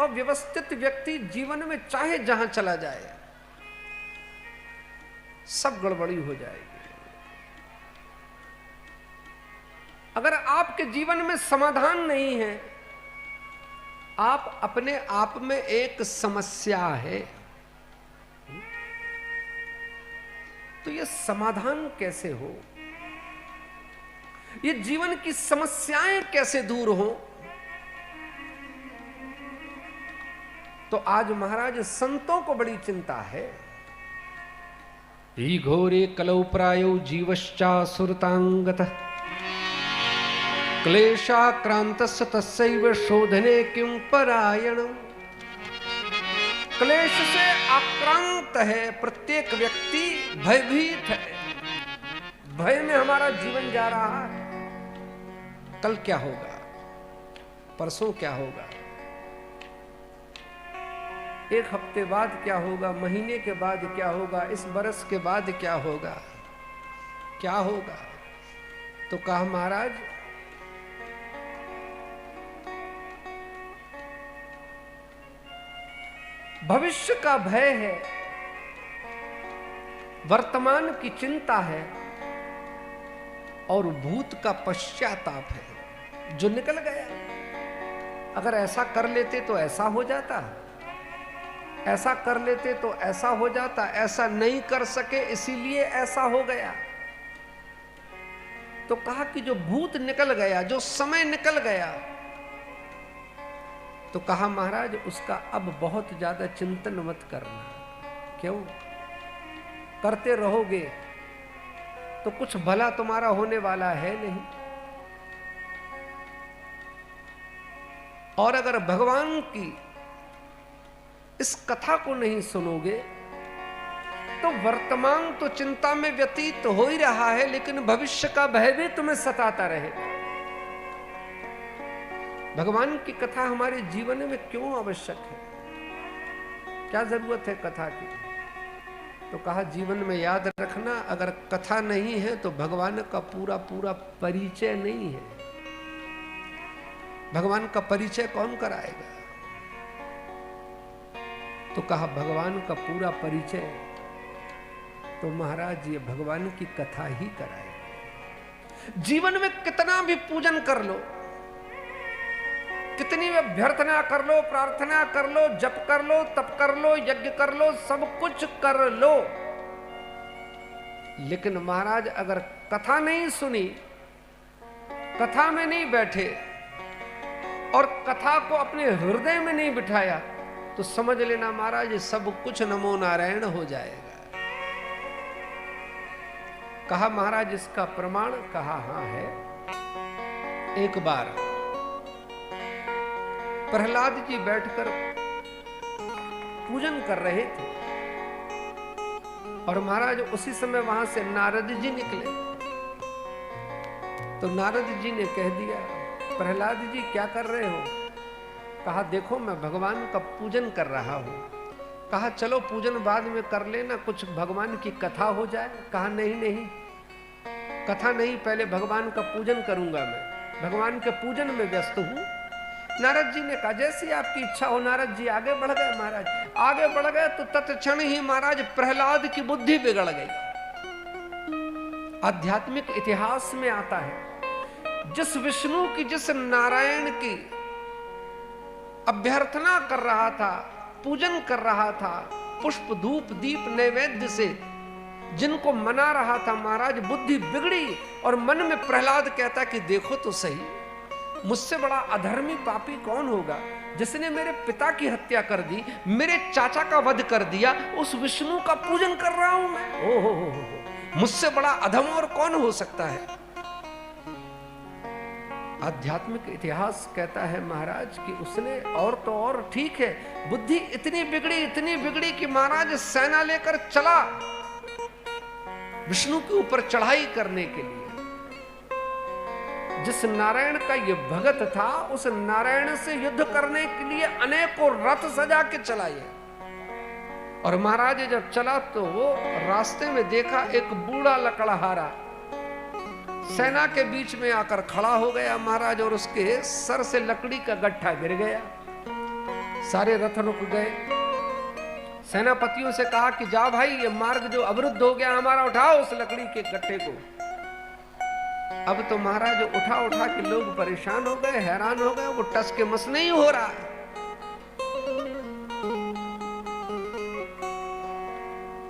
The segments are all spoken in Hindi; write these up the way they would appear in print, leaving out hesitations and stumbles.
अव्यवस्थित व्यक्ति जीवन में चाहे जहां चला जाए सब गड़बड़ी हो जाएगी। अगर आपके जीवन में समाधान नहीं है, आप अपने आप में एक समस्या है, तो यह समाधान कैसे हो, ये जीवन की समस्याएं कैसे दूर हो? तो आज महाराज संतों को बड़ी चिंता है। ही घोरे कलौ प्रायो जीवश्चा सुरतांगतः क्लेशाक्रांतस्य तस्यैव शोधने किं परायणम्। क्लेश से आक्रांत है प्रत्येक व्यक्ति, भयभीत है, भय में हमारा जीवन जा रहा है। कल क्या होगा, परसों क्या होगा, एक हफ्ते बाद क्या होगा, महीने के बाद क्या होगा, इस बरस के बाद क्या होगा, क्या होगा? तो कहा महाराज भविष्य का भय है, वर्तमान की चिंता है और भूत का पश्चाताप है जो निकल गया। अगर ऐसा कर लेते तो ऐसा हो जाता, ऐसा कर लेते तो ऐसा हो जाता, ऐसा नहीं कर सके इसीलिए ऐसा हो गया। तो कहा कि जो भूत निकल गया, जो समय निकल गया, तो कहा महाराज उसका अब बहुत ज्यादा चिंतन मत करना। क्यों? करते रहोगे तो कुछ भला तुम्हारा होने वाला है नहीं। और अगर भगवान की इस कथा को नहीं सुनोगे तो वर्तमान तो चिंता में व्यतीत हो ही रहा है, लेकिन भविष्य का भय भी तुम्हें सताता रहेगा। भगवान की कथा हमारे जीवन में क्यों आवश्यक है? क्या जरूरत है कथा की? तो कहा जीवन में याद रखना, अगर कथा नहीं है तो भगवान का पूरा पूरा परिचय नहीं है। भगवान का परिचय कौन कराएगा? तो कहा भगवान का पूरा परिचय तो महाराज ये भगवान की कथा ही कराएगी। जीवन में कितना भी पूजन कर लो, कितनी भी अभ्यर्थना कर लो, प्रार्थना कर लो, जप कर लो, तप कर लो, यज्ञ कर लो, सब कुछ कर लो, लेकिन महाराज अगर कथा नहीं सुनी, कथा में नहीं बैठे और कथा को अपने हृदय में नहीं बिठाया, तो समझ लेना महाराज सब कुछ नमो नारायण हो जाएगा। कहा महाराज इसका प्रमाण? कहा हाँ है। एक बार प्रहलाद जी बैठकर पूजन कर रहे थे और महाराज उसी समय वहां से नारद जी निकले। तो नारद जी ने कह दिया प्रहलाद जी क्या कर रहे हो? कहा देखो मैं भगवान का पूजन कर रहा हूं। कहा चलो पूजन बाद में कर लेना, कुछ भगवान की कथा हो जाए। कहा नहीं नहीं, कथा नहीं, पहले भगवान का पूजन करूंगा, मैं भगवान के पूजन में व्यस्त हूं। नारद जी ने कहा जैसी आपकी इच्छा हो। नारद जी आगे बढ़ गए। महाराज आगे बढ़ गए तो तत्क्षण ही महाराज प्रहलाद की बुद्धि बिगड़ गई। आध्यात्मिक इतिहास में आता है जिस विष्णु की, जिस नारायण की अभ्यर्थना कर रहा था, पूजन कर रहा था, पुष्प धूप दीप नैवेद्य से जिनको मना रहा था, महाराज बुद्धि बिगड़ी और मन में प्रहलाद कहता कि देखो तो सही, मुझसे बड़ा अधर्मी पापी कौन होगा जिसने मेरे पिता की हत्या कर दी, मेरे चाचा का वध कर दिया, उस विष्णु का पूजन कर रहा हूं मैं। ओहो, मुझसे बड़ा अधम और कौन हो सकता है? आध्यात्मिक इतिहास कहता है महाराज कि उसने और तो और ठीक है, बुद्धि इतनी बिगड़ी कि महाराज सेना लेकर चला विष्णु के ऊपर चढ़ाई करने के लिए। जिस नारायण का ये भगत था, उस नारायण से युद्ध करने के लिए अनेकों रथ सजा के चलाए। और महाराज जब चला तो वो रास्ते में देखा एक बूढ़ा लकड़हारा सेना के बीच में आकर खड़ा हो गया महाराज, और उसके सर से लकड़ी का गट्ठा गिर गया। सारे रथ रुक गए। सेनापतियों से कहा कि जाओ भाई, ये मार्ग जो अवरुद्ध हो गया हमारा, उठाओ उस लकड़ी के गट्ठे को। अब तो महाराज उठा उठा के लोग परेशान हो गए, हैरान हो गए, वो टस के मस नहीं हो रहा।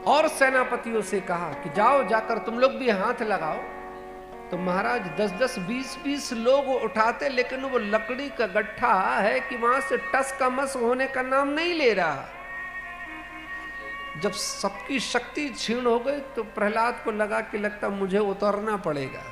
और सेनापतियों से कहा कि जाओ जाकर तुम लोग भी हाथ लगाओ। तो महाराज 10-10, 20-20 लोग उठाते, लेकिन वो लकड़ी का गट्ठा है कि वहां से टस का मस होने का नाम नहीं ले रहा। जब सबकी शक्ति क्षीण हो गई तो प्रहलाद को लगा कि लगता मुझे उतरना पड़ेगा।